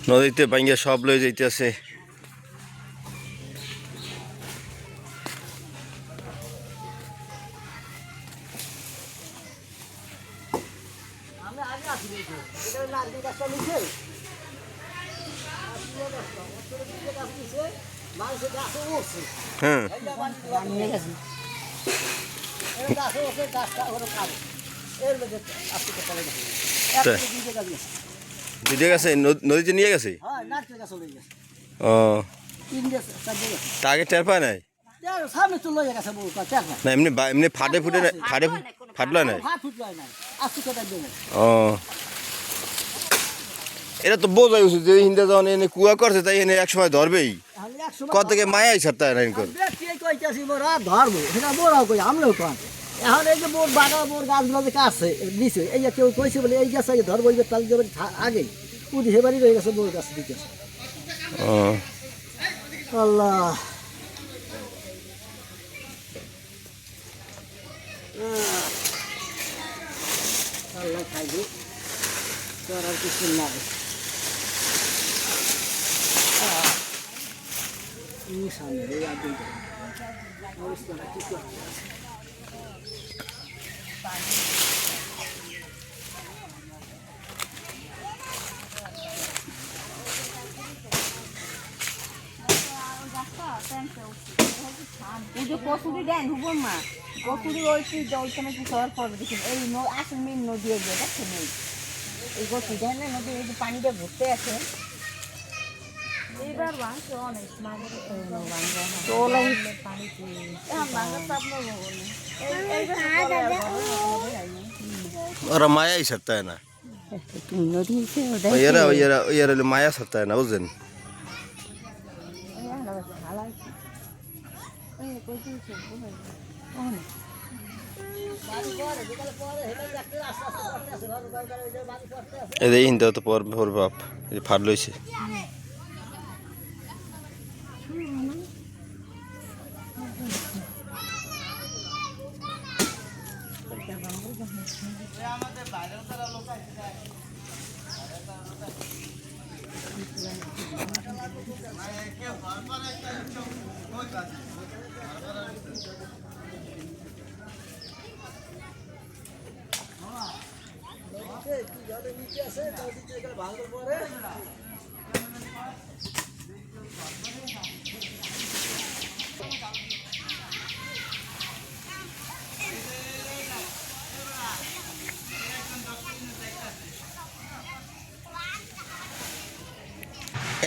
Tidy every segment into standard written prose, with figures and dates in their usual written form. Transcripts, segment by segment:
নদীতে ভাঙ্গা সব লয়ে যাইতেছে। হ্যাঁ দিদি গেছে নদীতে নিয়ে গেছে। ও তাকে টের পায় নাই না, এমনি এমনি ফাটে ফুটে ফাটে ফাটলো নাই। ও এটা তো বোঝাই উচিত যে হিন্দা যখন এনে কুয়া করছে তাই এনে এক সময় ধরবেই। কত থেকে মায়াই ছাড়তে হয় না ধরবো সেটা বোরাও কই আমরাও কম এখন এই যে বোর বাগা বোর গাছগুলো যে কাটছে নিচে এই যে কেউ কইছে বলে এই গাছ ধরবো এই তাল যাবে আগেই পুদি হেবারই রয়ে গেছে বোর গাছ দিতেছে। আল্লাহ আল্লাহ খাইবি তোর আর কিছু নাই। সামনে এই আগে অবস্থাটা কি করছে কসুরি দেন হুব মা কসুরি ওই ওইখানে কি খাওয়ার পরে দেখুন এই আসল মেন নদী এগিয়ে দেখছেন এই কসুরি দেন না নদী এই যে পানিটা ঘুরতে আছে এইবার ভাঙছে অনেক ওরা মায়াই ছাড়তে হয় না, মায়া ছাড়তে হয় না বুঝলেন। এই হিন্দা তো পর বাপ ফাট লইছে।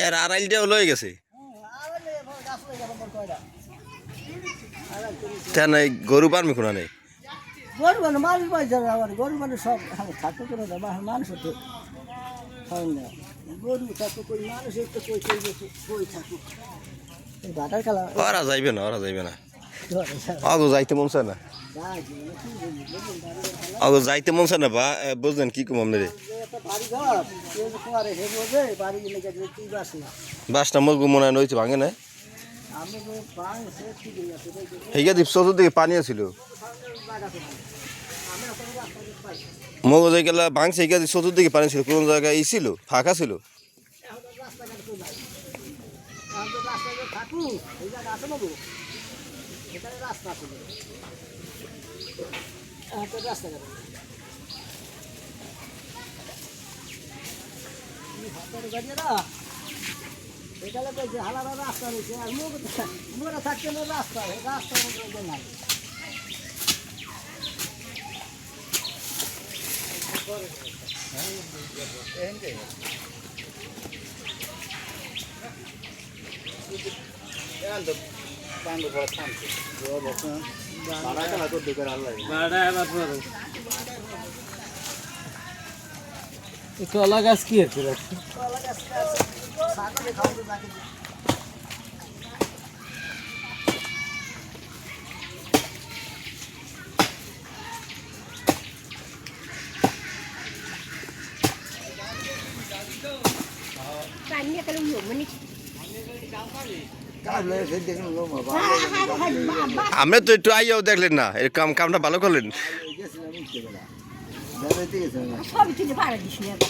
এর আড়াইলটাও লয়ে গেছে গরু পারমি কোনা নেই গরু মানে মানুষ পয়সা আবার গরু মানে সব থাকতে করে মানুষ তো হয় না গরু থাকতো কই মানুষ তো কই কই থাকুক বাটার কালা ওরা যাইবে না, ওরা যাইবে না, আগো যাইতে মন চায় না, আগো যাইতে মন চায় না বা বুঝলেন কি কম আপনারে বাসটা মজবু মনে হয় নইছে ভাঙে না হেগা দ্বীপ চতুর্দিকে পানি আছিল মগজ হয়ে গেল ভাঙছে হেগা দ্বীপ চতুর্দিকে পানি ছিল, কোন জায়গায় ই ছিল ফাঁকা ছিল। এখানে বলছে হালারা রাস্তা রয়েছে আর মোড়া থাকছে না রাস্তা রাস্তার মধ্যে নাই কলা গাছ কি আছে আমরা তো একটু আইয়াও দেখলেন না, এর কামটা ভালো করলেন। সব কিছু পারে দিস